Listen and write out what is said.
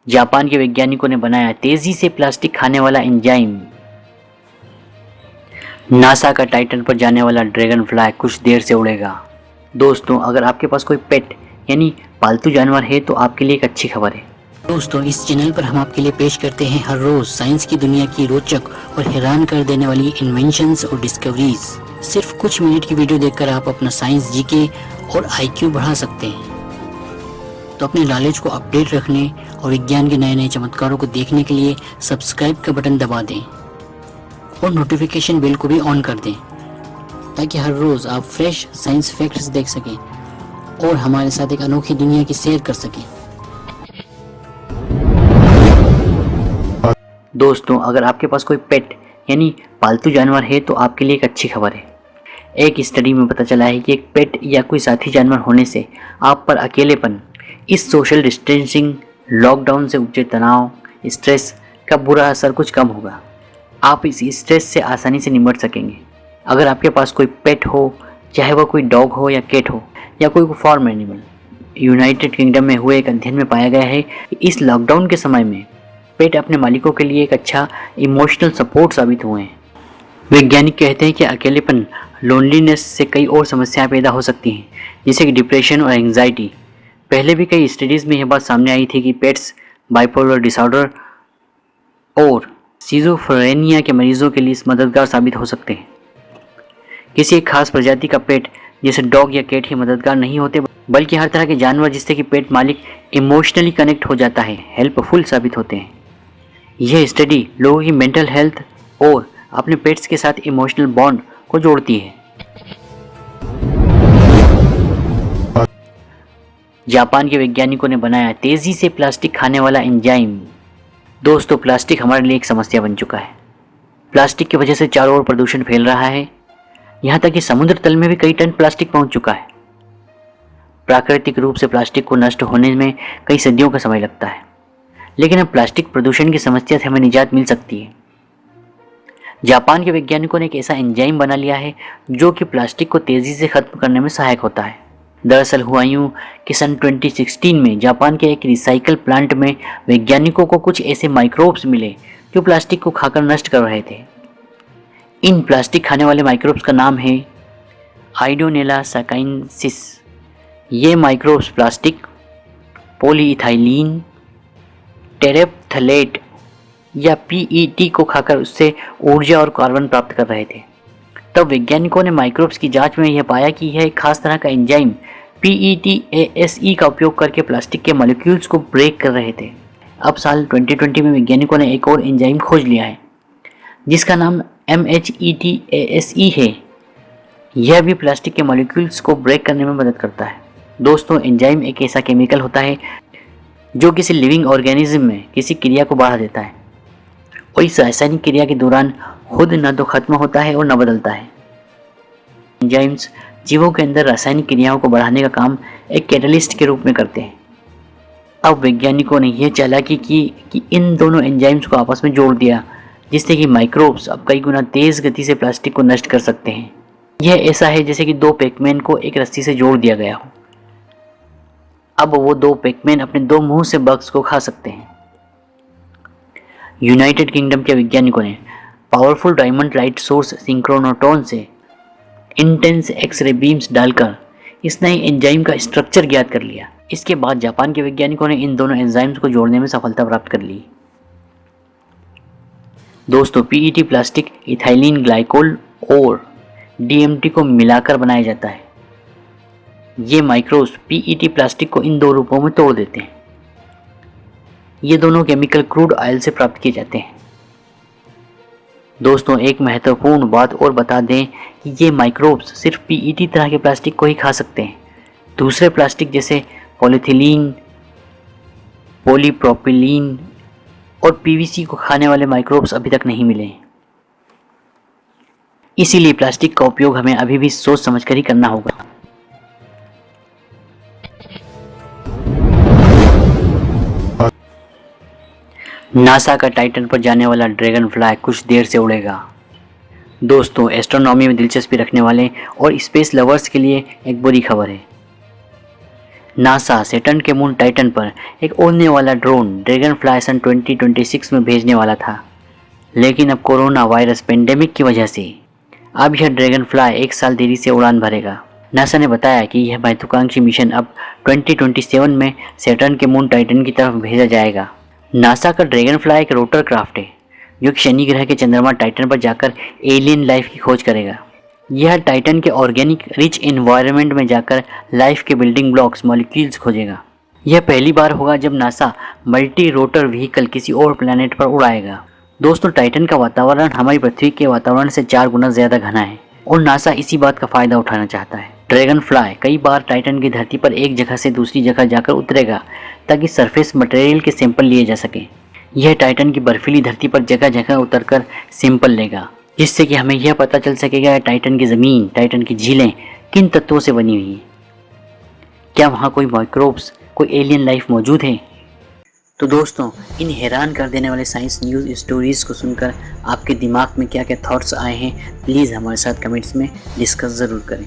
Japan के वैज्ञानिकों ने बनाया तेजी से प्लास्टिक खाने वाला एंजाइम। नासा का टाइटन पर जाने वाला ड्रैगन फ्लाई कुछ देर से उड़ेगा। दोस्तों, अगर आपके पास कोई पेट यानी पालतू जानवर है तो आपके लिए एक अच्छी खबर है। दोस्तों, इस चैनल पर हम आपके लिए पेश करते हैं हर रोज साइंस की दुनिया की रोचक और हैरान कर देने वाली इन्वेंशंस और डिस्कवरीज। सिर्फ कुछ मिनट की वीडियो देखकर आप अपना साइंस जीके और आईक्यू बढ़ा सकते हैं। तो अपने नॉलेज को अपडेट रखने और विज्ञान के नए नए चमत्कारों को देखने के लिए सब्सक्राइब का बटन दबा दें और नोटिफिकेशन बेल को भी ऑन कर दें, ताकि हर रोज आप फ्रेश साइंस फैक्ट्स देख सकें और हमारे साथ एक अनोखी दुनिया की सैर कर सकें। दोस्तों, अगर आपके पास कोई पेट यानी पालतू जानवर है तो आपके लिए एक अच्छी खबर है। एक स्टडी में पता चला है कि एक पेट या कोई साथी जानवर होने से आप पर अकेलेपन, इस सोशल डिस्टेंसिंग, लॉकडाउन से उपजे तनाव, स्ट्रेस का बुरा असर कुछ कम होगा। आप इस स्ट्रेस से आसानी से निपट सकेंगे। अगर आपके पास कोई पेट हो, चाहे वह कोई डॉग हो या कैट हो या कोई फार्म एनिमल, यूनाइटेड किंगडम में हुए एक अध्ययन में पाया गया है कि इस लॉकडाउन के समय में पेट अपने मालिकों के लिए एक अच्छा इमोशनल सपोर्ट साबित हुए हैं। वैज्ञानिक कहते हैं कि अकेलेपन, लोनलीनेस से कई और समस्याएं पैदा हो सकती हैं, जैसे कि डिप्रेशन और एंग्जाइटी। पहले भी कई स्टडीज़ में यह बात सामने आई थी कि पेट्स बाइपोलर डिसऑर्डर और सिजोफ्रेनिया के मरीजों के लिए मददगार साबित हो सकते हैं। किसी एक खास प्रजाति का पेट जैसे डॉग या कैट ही मददगार नहीं होते, बल्कि हर तरह के जानवर जिससे कि पेट मालिक इमोशनली कनेक्ट हो जाता है, हेल्पफुल साबित होते हैं। यह स्टडी लोगों की मेंटल हेल्थ और अपने पेट्स के साथ इमोशनल बॉन्ड को जोड़ती है। जापान के वैज्ञानिकों ने बनाया तेजी से प्लास्टिक खाने वाला एंजाइम। दोस्तों, प्लास्टिक हमारे लिए एक समस्या बन चुका है। प्लास्टिक की वजह से चारों ओर प्रदूषण फैल रहा है, यहाँ तक कि समुद्र तल में भी कई टन प्लास्टिक पहुंच चुका है। प्राकृतिक रूप से प्लास्टिक को नष्ट होने में कई सदियों का समय लगता है, लेकिन अब प्लास्टिक प्रदूषण की समस्या से हमें निजात मिल सकती है। जापान के वैज्ञानिकों ने एक ऐसा एंजाइम बना लिया है जो कि प्लास्टिक को तेजी से खत्म करने में सहायक होता है। दरअसल हुआ यूं कि सन 2016 में जापान के एक रिसाइकल प्लांट में वैज्ञानिकों को कुछ ऐसे माइक्रोब्स मिले जो प्लास्टिक को खाकर नष्ट कर रहे थे। इन प्लास्टिक खाने वाले माइक्रोब्स का नाम है आइडोनेला सकाइनसिस। ये माइक्रोब्स प्लास्टिक, पॉलीइथाइलीन, टेरेप्थलेट या पीईटी को खाकर उससे ऊर्जा और कार्बन प्राप्त कर रहे थे। तब वैज्ञानिकों ने माइक्रोब्स की जांच में यह पाया कि यह एक खास तरह का एंजाइम PETASE का उपयोग करके प्लास्टिक के मॉलिक्यूल्स को ब्रेक कर रहे थे। अब साल 2020 में वैज्ञानिकों ने एक और एंजाइम खोज लिया है जिसका नाम MHETASE है। यह भी प्लास्टिक के मॉलिक्यूल्स को ब्रेक करने में मदद करता है। दोस्तों, एंजाइम एक ऐसा केमिकल होता है जो किसी लिविंग ऑर्गेनिज्म में किसी क्रिया को बढ़ा देता है और इस रासायनिक क्रिया के दौरान खुद न तो खत्म होता है और न बदलता है। एंजाइम्स जीवों के अंदर रासायनिक क्रियाओं को बढ़ाने का काम एक कैटलिस्ट के रूप में करते हैं। अब वैज्ञानिकों ने यह चालाकी की कि इन दोनों एंजाइम्स को आपस में जोड़ दिया, जिससे कि माइक्रोब्स अब कई गुना तेज गति से प्लास्टिक को नष्ट कर सकते हैं। यह ऐसा है जैसे कि दो पैकमैन को एक रस्सी से जोड़ दिया गया हो। अब वो दो पैकमैन अपने दो मुंह से बग्स को खा सकते हैं। यूनाइटेड किंगडम के वैज्ञानिकों ने पावरफुल डायमंड लाइट सोर्स सिंक्रोनोट्रॉन से इंटेंस एक्सरे बीम्स डालकर इस नए एंजाइम का स्ट्रक्चर ज्ञात कर लिया। इसके बाद जापान के वैज्ञानिकों ने इन दोनों एंजाइम्स को जोड़ने में सफलता प्राप्त कर ली। दोस्तों, PET प्लास्टिक इथाइलिन ग्लाइकोल और DMT को मिलाकर बनाया जाता है। ये माइक्रोब्स PET प्लास्टिक को इन दो रूपों में तोड़ देते हैं। ये दोनों केमिकल क्रूड ऑयल से प्राप्त किए जाते हैं। दोस्तों, एक महत्वपूर्ण बात और बता दें कि ये माइक्रोब्स सिर्फ PET तरह के प्लास्टिक को ही खा सकते हैं। दूसरे प्लास्टिक जैसे पॉलीथिलीन, पॉलीप्रोपिलीन और PVC को खाने वाले माइक्रोब्स अभी तक नहीं मिले हैं। इसीलिए प्लास्टिक का उपयोग हमें अभी भी सोच समझकर ही करना होगा। नासा का टाइटन पर जाने वाला ड्रैगन फ्लाई कुछ देर से उड़ेगा। दोस्तों, एस्ट्रोनॉमी में दिलचस्पी रखने वाले और स्पेस लवर्स के लिए एक बुरी खबर है। नासा सैटर्न के मून टाइटन पर एक उड़ने वाला ड्रोन ड्रैगन फ्लाई सन 2026 में भेजने वाला था, लेकिन अब कोरोना वायरस पेंडेमिक की वजह से अब यह ड्रैगन फ्लाई 1 साल देरी से उड़ान भरेगा। नासा ने बताया कि यह महत्वाकांक्षी मिशन अब 2027 में सैटर्न के मून टाइटन की तरफ भेजा जाएगा। नासा का ड्रैगन फ्लाई एक रोटर क्राफ्ट है जो कि शनि ग्रह के चंद्रमा टाइटन पर जाकर एलियन लाइफ की खोज करेगा। यह टाइटन के ऑर्गेनिक रिच एनवायरनमेंट में जाकर लाइफ के बिल्डिंग ब्लॉक्स मॉलिक्यूल्स खोजेगा। यह पहली बार होगा जब नासा मल्टी रोटर व्हीकल किसी और प्लैनेट पर उड़ाएगा। दोस्तों, टाइटन का वातावरण हमारी पृथ्वी के वातावरण से 4 गुना ज़्यादा घना है और नासा इसी बात का फ़ायदा उठाना चाहता है। ड्रैगन फ्लाई कई बार टाइटन की धरती पर एक जगह से दूसरी जगह जाकर उतरेगा ताकि सरफेस मटेरियल के सैंपल लिए जा सके। यह टाइटन की बर्फीली धरती पर जगह जगह उतरकर सैंपल लेगा, जिससे कि हमें यह पता चल सकेगा टाइटन की ज़मीन, टाइटन की झीलें किन तत्वों से बनी हुई हैं। क्या वहाँ कोई माइक्रोब्स, कोई एलियन लाइफ मौजूद है? तो दोस्तों, इन हैरान कर देने वाले साइंस न्यूज़ स्टोरीज़ को सुनकर आपके दिमाग में क्या क्या थॉट्स आए हैं, प्लीज़ हमारे साथ कमेंट्स में डिस्कस ज़रूर करें।